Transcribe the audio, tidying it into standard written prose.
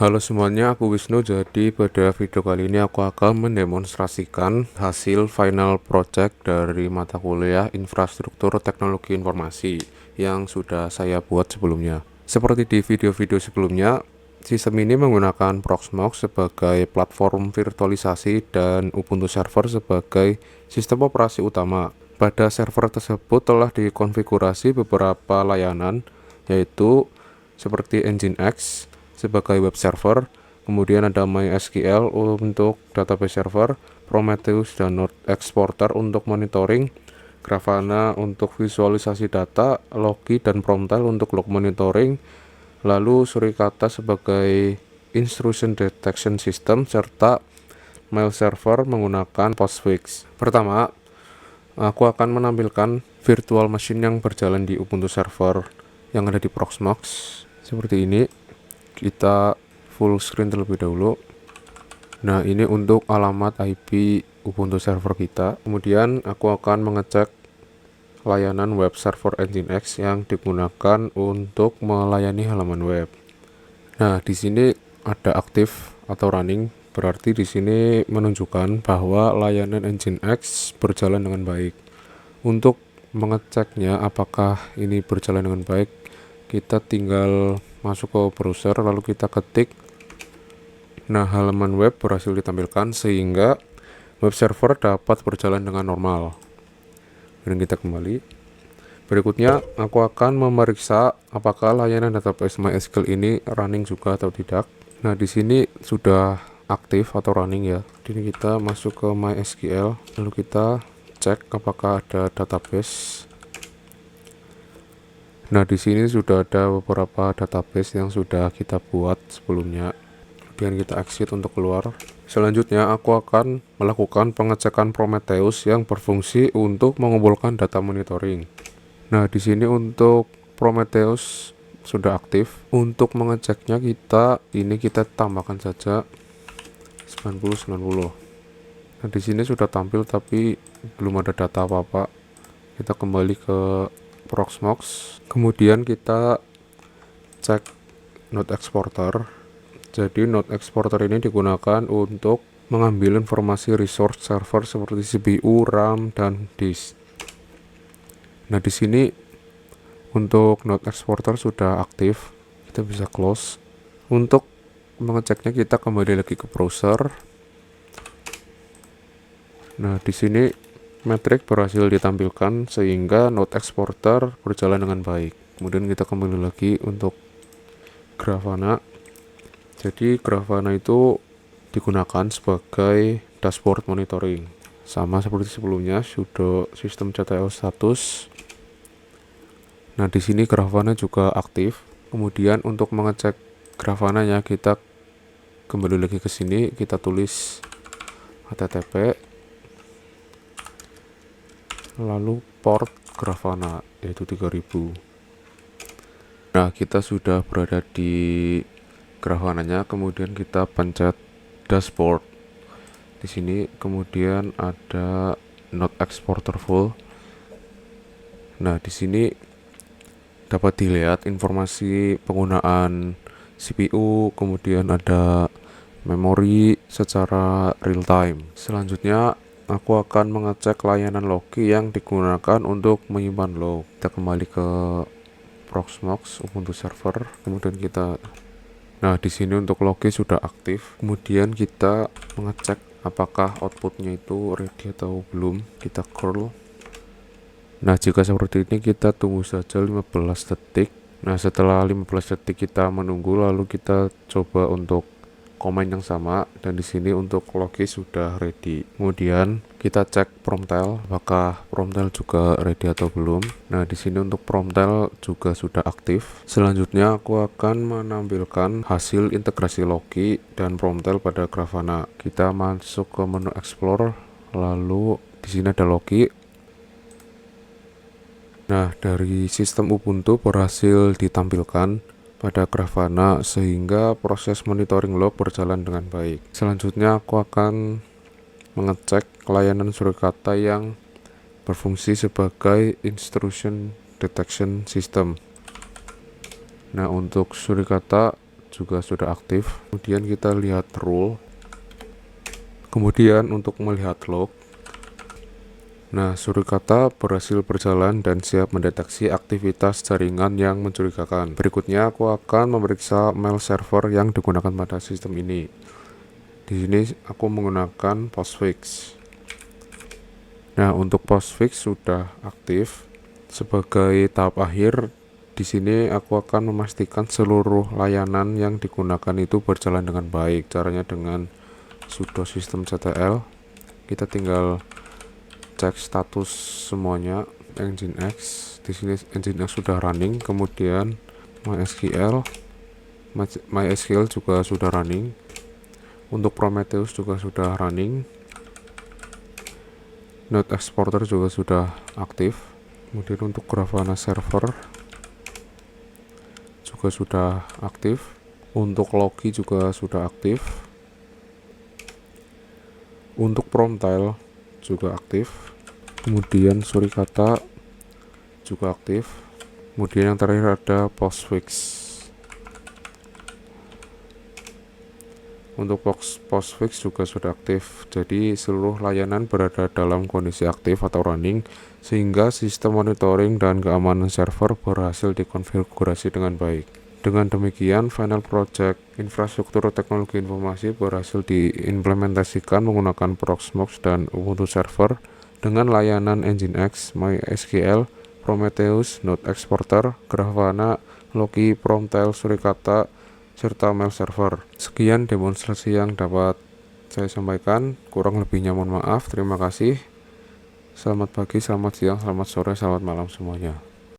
Halo semuanya, aku Wisnu. Jadi pada video kali ini aku akan mendemonstrasikan hasil final project dari mata kuliah Infrastruktur Teknologi Informasi yang sudah saya buat sebelumnya. Seperti di video-video sebelumnya, sistem ini menggunakan Proxmox sebagai platform virtualisasi dan Ubuntu Server sebagai sistem operasi utama. Pada server tersebut telah dikonfigurasi beberapa layanan, yaitu seperti Nginx sebagai web server, kemudian ada MySQL untuk database server, Prometheus dan Node Exporter untuk monitoring, Grafana untuk visualisasi data, Loki dan Promtail untuk log monitoring, lalu Suricata sebagai intrusion detection system, serta mail server menggunakan Postfix. Pertama, aku akan menampilkan virtual machine yang berjalan di Ubuntu server yang ada di Proxmox seperti ini. Kita full screen terlebih dahulu. Nah, ini untuk alamat IP Ubuntu server kita. Kemudian aku akan mengecek layanan web server Nginx yang digunakan untuk melayani halaman web. Nah, di sini ada aktif atau running, berarti di sini menunjukkan bahwa layanan Nginx berjalan dengan baik. Untuk mengeceknya apakah ini berjalan dengan baik, kita tinggal masuk ke browser lalu kita ketik. Nah, halaman web berhasil ditampilkan sehingga web server dapat berjalan dengan normal. Dan kita kembali. Berikutnya aku akan memeriksa apakah layanan database MySQL ini running juga atau tidak. Nah, di sini sudah aktif atau running ya. Jadi kita masuk ke MySQL lalu kita cek apakah ada database. Nah, di sini sudah ada beberapa database yang sudah kita buat sebelumnya. Kemudian kita exit untuk keluar. Selanjutnya aku akan melakukan pengecekan Prometheus yang berfungsi untuk mengumpulkan data monitoring. Nah, di sini untuk Prometheus sudah aktif. Untuk mengeceknya kita tambahkan saja 90. Nah, di sini sudah tampil tapi belum ada data apa-apa. Kita kembali ke Proxmox, kemudian kita cek Node Exporter. Jadi Node Exporter ini digunakan untuk mengambil informasi resource server seperti CPU, RAM, dan disk. Nah, di sini untuk Node Exporter sudah aktif, kita bisa close. Untuk mengeceknya kita kembali lagi ke browser. Nah, di sini metrik berhasil ditampilkan sehingga Node Exporter berjalan dengan baik. Kemudian kita kembali lagi untuk Grafana. Jadi Grafana itu digunakan sebagai dashboard monitoring, sama seperti sebelumnya sudo system.ctl status. Nah, di sini Grafana juga aktif. Kemudian untuk mengecek Grafananya kita kembali lagi ke sini, kita tulis http lalu port Grafana yaitu 3000. Nah, kita sudah berada di Grafananya, kemudian kita pencet dashboard. Di sini kemudian ada Node Exporter full. Nah, di sini dapat dilihat informasi penggunaan CPU, kemudian ada memori secara real time. Selanjutnya aku akan mengecek layanan Loki yang digunakan untuk menyimpan log. Kita kembali ke Proxmox Ubuntu server, kemudian kita di sini untuk Loki sudah aktif. Kemudian kita mengecek apakah outputnya itu ready atau belum. Kita curl. Nah, jika seperti ini kita tunggu saja 15 detik. Nah, setelah 15 detik kita menunggu, lalu kita coba untuk komen yang sama, dan di sini untuk Loki sudah ready. Kemudian kita cek Promtail apakah Promtail juga ready atau belum. Nah, di sini untuk Promtail juga sudah aktif. Selanjutnya aku akan menampilkan hasil integrasi Loki dan Promtail pada Grafana. Kita masuk ke menu Explore, lalu di sini ada Loki. Nah, dari sistem Ubuntu berhasil ditampilkan pada Grafana sehingga proses monitoring log berjalan dengan baik. Selanjutnya aku akan mengecek layanan Suricata yang berfungsi sebagai intrusion detection system. Nah, untuk Suricata juga sudah aktif. Kemudian kita lihat rule. Kemudian untuk melihat log, nah, Surikata berhasil berjalan dan siap mendeteksi aktivitas jaringan yang mencurigakan. Berikutnya aku akan memeriksa mail server yang digunakan pada sistem ini. Di sini aku menggunakan postfix. Nah, untuk postfix sudah aktif. Sebagai tahap akhir, di sini aku akan memastikan seluruh layanan yang digunakan itu berjalan dengan baik. Caranya dengan sudo systemctl. Kita tinggal cek status semuanya Nginx. Di sini Nginx sudah running, kemudian MySQL juga sudah running. Untuk Prometheus juga sudah running. Node Exporter juga sudah aktif. Kemudian untuk Grafana server juga sudah aktif. Untuk Logi juga sudah aktif. Untuk Promptile juga aktif. Kemudian Surikata juga aktif. Kemudian yang terakhir ada postfix. Untuk postfix juga sudah aktif, jadi seluruh layanan berada dalam kondisi aktif atau running, sehingga sistem monitoring dan keamanan server berhasil dikonfigurasi dengan baik. Dengan demikian, final project infrastruktur teknologi informasi berhasil diimplementasikan menggunakan Proxmox dan Ubuntu Server dengan layanan Nginx, MySQL, Prometheus, Node Exporter, Grafana, Logi, Promptile, Surikata, serta mail server. Sekian demonstrasi yang dapat saya sampaikan, kurang lebihnya mohon maaf. Terima kasih. Selamat pagi, selamat siang, selamat sore, selamat malam semuanya.